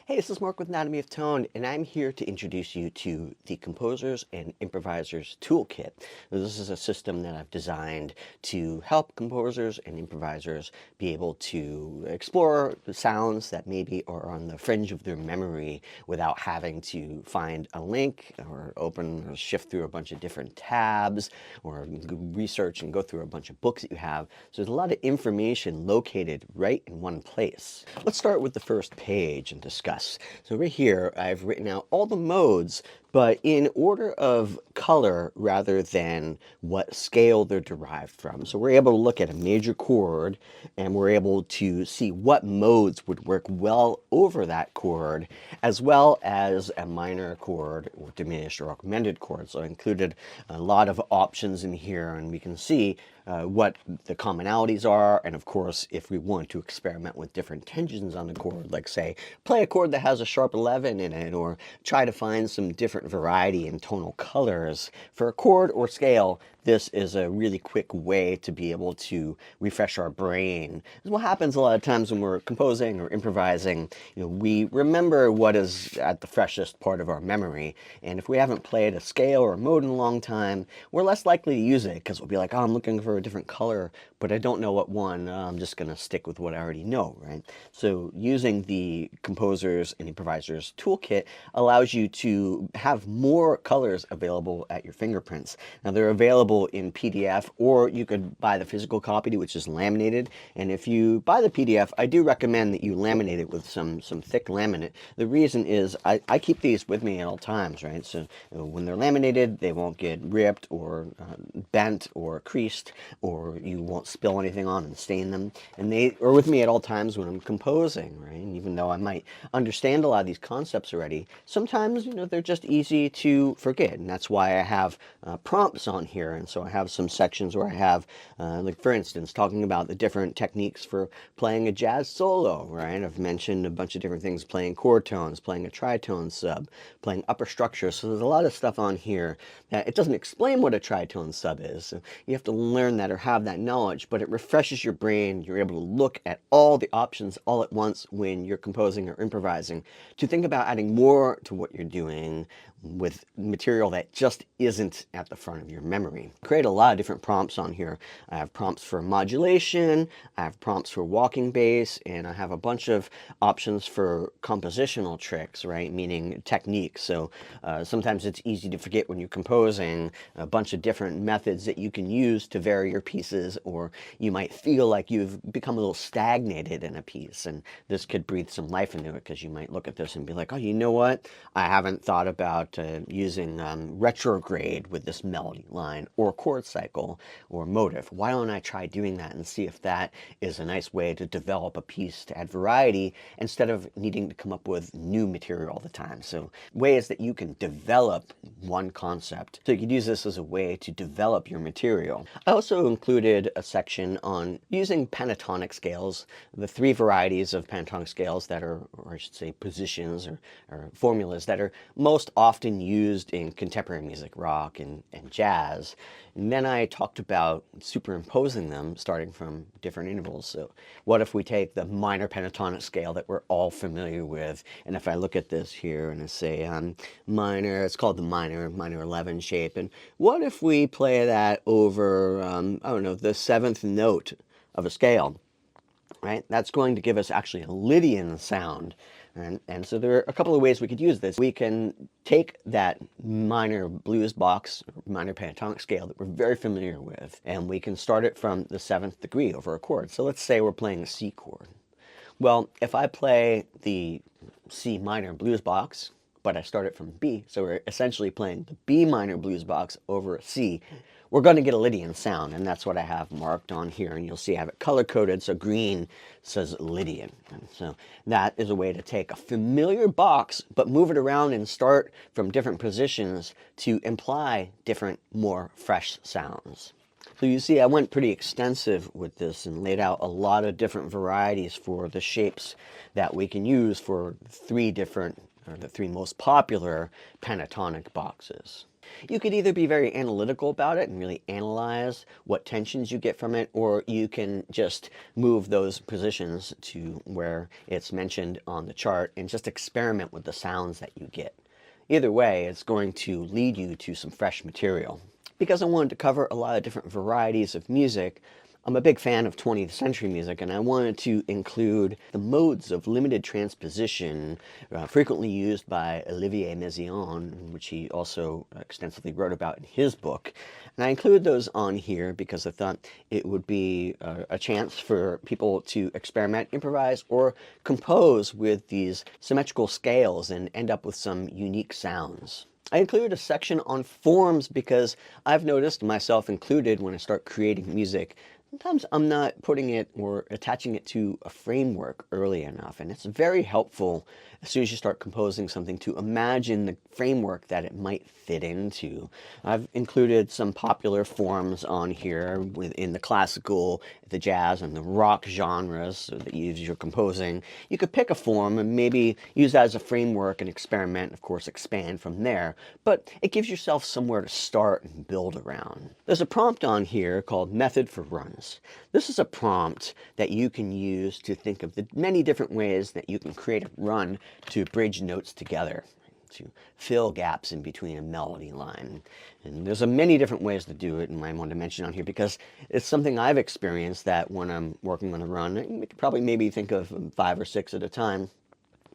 Hey, this is Mark with Anatomy of Tone, and I'm here to introduce you to the Composers and Improvisers toolkit. Now, this is a system that I've designed to help composers and improvisers be able to explore the sounds that maybe are on the fringe of their memory without having to find a link or open or shift through a bunch of different tabs or research and go through a bunch of books that you have. So there's a lot of information located right in one place. Let's start with the first page and discuss. So over here, I've written out all the modes, but in order of color rather than what scale they're derived from. So we're able to look at a major chord and we're able to see what modes would work well over that chord, as well as a minor chord or diminished or augmented chord. So I included a lot of options in here, and we can see what the commonalities are, and of course if we want to experiment with different tensions on the chord, like say play a chord that has a sharp 11 in it, or try to find some different variety in tonal colors for a chord or scale, this is a really quick way to be able to refresh our brain. This is what happens a lot of times when we're composing or improvising. We remember what is at the freshest part of our memory, and if we haven't played a scale or a mode in a long time, we're less likely to use it because we'll be like, oh, I'm looking for a different color, but I don't know what one. I'm just going to stick with what I already know, right? So using the Composers and Improvisers toolkit allows you to have more colors available at your fingerprints. Now they're available in PDF, or you could buy the physical copy, which is laminated. And if you buy the PDF, I do recommend that you laminate it with some thick laminate. The reason is I keep these with me at all times, right? So when they're laminated, they won't get ripped or bent or creased, or you won't spill anything on and stain them. And they are with me at all times when I'm composing, right? And even though I might understand a lot of these concepts already, sometimes they're just easy to forget, and that's why I have prompts on here. And so I have some sections where I have, like for instance, talking about the different techniques for playing a jazz solo, right? I've mentioned a bunch of different things: playing chord tones, playing a tritone sub, playing upper structure. So there's a lot of stuff on here that it doesn't explain what a tritone sub is. So you have to learn that or have that knowledge, but it refreshes your brain. You're able to look at all the options all at once when you're composing or improvising, to think about adding more to what you're doing with material that just isn't at the front of your memory. Create a lot of different prompts on here. I have prompts for modulation, I have prompts for walking bass, and I have a bunch of options for compositional tricks, right? Meaning techniques. So sometimes it's easy to forget when you're composing a bunch of different methods that you can use to vary your pieces, or you might feel like you've become a little stagnated in a piece, and this could breathe some life into it, because you might look at this and be like, oh, you know what? I haven't thought about using retrograde with this melody line, or chord cycle, or motive. Why don't I try doing that and see if that is a nice way to develop a piece to add variety instead of needing to come up with new material all the time. So ways that you can develop one concept. So you could use this as a way to develop your material. I also included a section on using pentatonic scales, the three varieties of pentatonic scales that are, or I should say positions or formulas that are most often used in contemporary music, rock and jazz. And then I talked about superimposing them starting from different intervals. So what if we take the minor pentatonic scale that we're all familiar with, and if I look at this here and I say minor, it's called the minor 11 shape, and what if we play that over, I don't know, the seventh note of a scale, right? That's going to give us actually a Lydian sound. And so there are a couple of ways we could use this. We can take that minor blues box, minor pentatonic scale that we're very familiar with, and we can start it from the 7th degree over a chord. So let's say we're playing a C chord. Well, if I play the C minor blues box, but I start it from B, so we're essentially playing the B minor blues box over a C, we're going to get a Lydian sound, and that's what I have marked on here. And you'll see I have it color-coded, so green says Lydian. And so that is a way to take a familiar box, but move it around and start from different positions to imply different, more fresh sounds. So you see I went pretty extensive with this and laid out a lot of different varieties for the shapes that we can use for the three most popular pentatonic boxes. You could either be very analytical about it and really analyze what tensions you get from it, or you can just move those positions to where it's mentioned on the chart and just experiment with the sounds that you get. Either way, it's going to lead you to some fresh material. Because I wanted to cover a lot of different varieties of music, I'm a big fan of 20th century music, and I wanted to include the modes of limited transposition frequently used by Olivier Messiaen, which he also extensively wrote about in his book. And I included those on here because I thought it would be a chance for people to experiment, improvise, or compose with these symmetrical scales and end up with some unique sounds. I included a section on forms because I've noticed, myself included, when I start creating music, sometimes I'm not putting it or attaching it to a framework early enough, and it's very helpful as soon as you start composing something to imagine the framework that it might fit into. I've included some popular forms on here within the classical, the jazz, and the rock genres so that as you're composing, you could pick a form and maybe use that as a framework and experiment, of course, expand from there. But it gives yourself somewhere to start and build around. There's a prompt on here called Method for Runs. This is a prompt that you can use to think of the many different ways that you can create a run to bridge notes together, to fill gaps in between a melody line. And there's many different ways to do it, and I want to mention on here because it's something I've experienced that when I'm working on a run, I could probably maybe think of 5 or 6 at a time.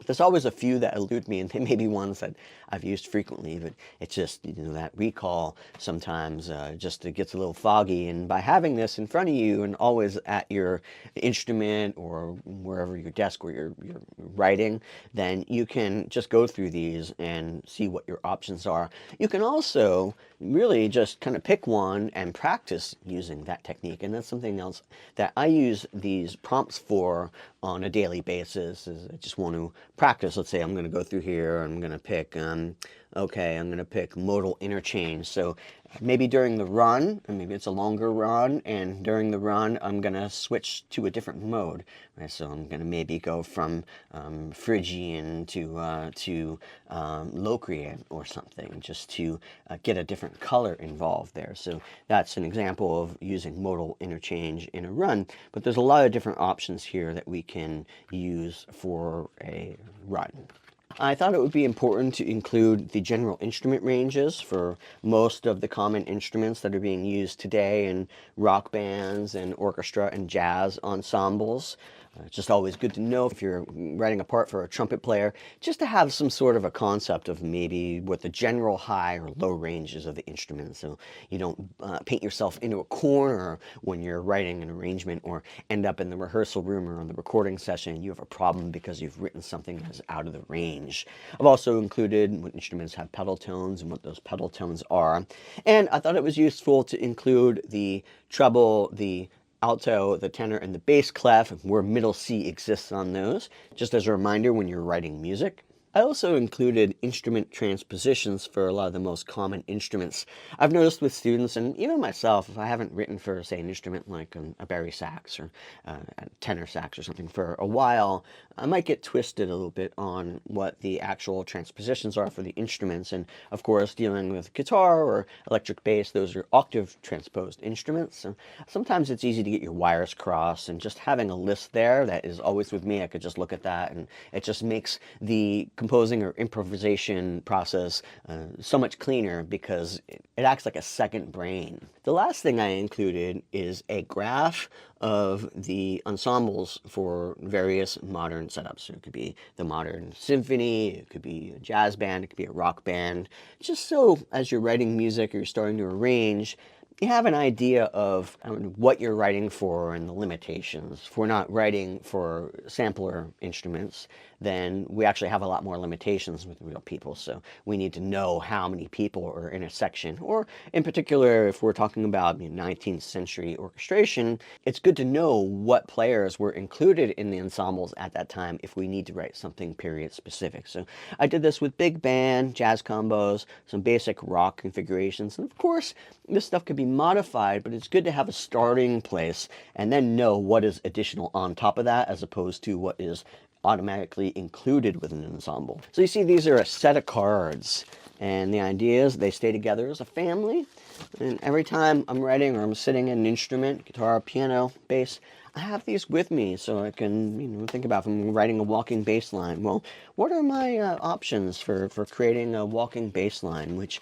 There's always a few that elude me, and they may be ones that I've used frequently, but it's just, that recall sometimes just it gets a little foggy. And by having this in front of you and always at your instrument or wherever your desk where you're writing, then you can just go through these and see what your options are. You can also really just kind of pick one and practice using that technique. And that's something else that I use these prompts for on a daily basis. Is I just want to practice. Let's say I'm going to go through here. I'm going to pick, okay, I'm going to pick modal interchange. So maybe during the run, and maybe it's a longer run, and during the run, I'm going to switch to a different mode. Right? So I'm going to maybe go from Phrygian to Locrian or something, just to get a different color involved there. So that's an example of using modal interchange in a run. But there's a lot of different options here that we can use for a run. I thought it would be important to include the general instrument ranges for most of the common instruments that are being used today in rock bands and orchestra and jazz ensembles. It's just always good to know if you're writing a part for a trumpet player, just to have some sort of a concept of maybe what the general high or low ranges of the instrument, so you don't paint yourself into a corner when you're writing an arrangement or end up in the rehearsal room or on the recording session and you have a problem because you've written something that's out of the range. I've also included what instruments have pedal tones and what those pedal tones are. And I thought it was useful to include the treble, the alto, the tenor, and the bass clef, where middle C exists on those, just as a reminder when you're writing music. I also included instrument transpositions for a lot of the most common instruments. I've noticed with students, and even myself, if I haven't written for, say, an instrument like a bari sax or a tenor sax or something for a while, I might get twisted a little bit on what the actual transpositions are for the instruments. And of course, dealing with guitar or electric bass, those are octave transposed instruments. So sometimes it's easy to get your wires crossed, and just having a list there that is always with me, I could just look at that, and it just makes the composing or improvisation process so much cleaner because it acts like a second brain. The last thing I included is a graph of the ensembles for various modern setups. So it could be the modern symphony, it could be a jazz band, it could be a rock band, just so as you're writing music or you're starting to arrange, you have an idea of what you're writing for and the limitations. If we're not writing for sampler instruments, then we actually have a lot more limitations with real people. So we need to know how many people are in a section. Or in particular, if we're talking about 19th century orchestration, it's good to know what players were included in the ensembles at that time if we need to write something period specific. So I did this with big band, jazz combos, some basic rock configurations. And of course, this stuff could be modified, but it's good to have a starting place and then know what is additional on top of that as opposed to what is automatically included within an ensemble. So you see these are a set of cards And the idea is they stay together as a family. And every time I'm writing or I'm sitting at an instrument, guitar, piano, bass, I have these with me so I can, think about if I'm writing a walking bass line. Well, what are my options for creating a walking bass line, which,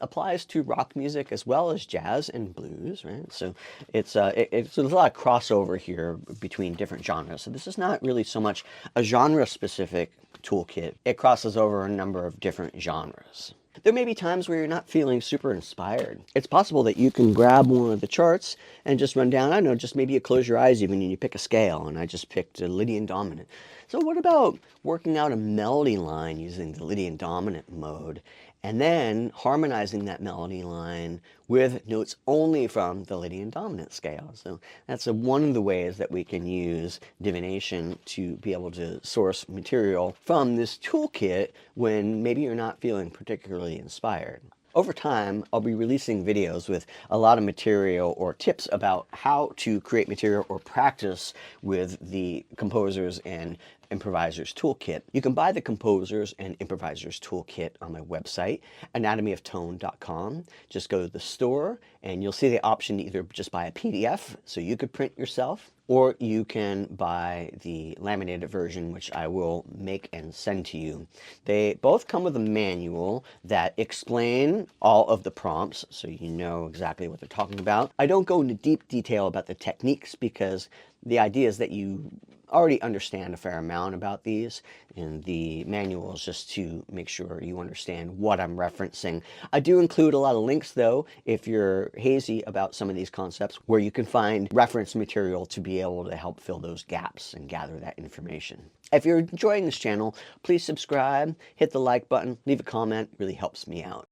applies to rock music as well as jazz and blues, right? So it's there's a lot of crossover here between different genres. So this is not really so much a genre-specific toolkit. It crosses over a number of different genres. There may be times where you're not feeling super inspired. It's possible that you can grab one of the charts and just run down, I don't know, just maybe you close your eyes even and you pick a scale, and I just picked a Lydian dominant. So what about working out a melody line using the Lydian dominant mode and then harmonizing that melody line with notes only from the Lydian dominant scale? So that's one of the ways that we can use divination to be able to source material from this toolkit when maybe you're not feeling particularly inspired. Over time, I'll be releasing videos with a lot of material or tips about how to create material or practice with the Composers and Improvisers toolkit. You can buy the Composers and Improvisers toolkit on my website, anatomy-of-tone.com. Just go to the store and you'll see the option to either just buy a PDF so you could print yourself, or you can buy the laminated version, which I will make and send to you. They both come with a manual that explain all of the prompts so you know exactly what they're talking about. I don't go into deep detail about the techniques because the idea is that you already understand a fair amount about these, and the manual is just to make sure you understand what I'm referencing. I do include a lot of links though, if you're hazy about some of these concepts, where you can find reference material to be able to help fill those gaps and gather that information. If you're enjoying this channel, please subscribe, hit the like button, leave a comment, it really helps me out.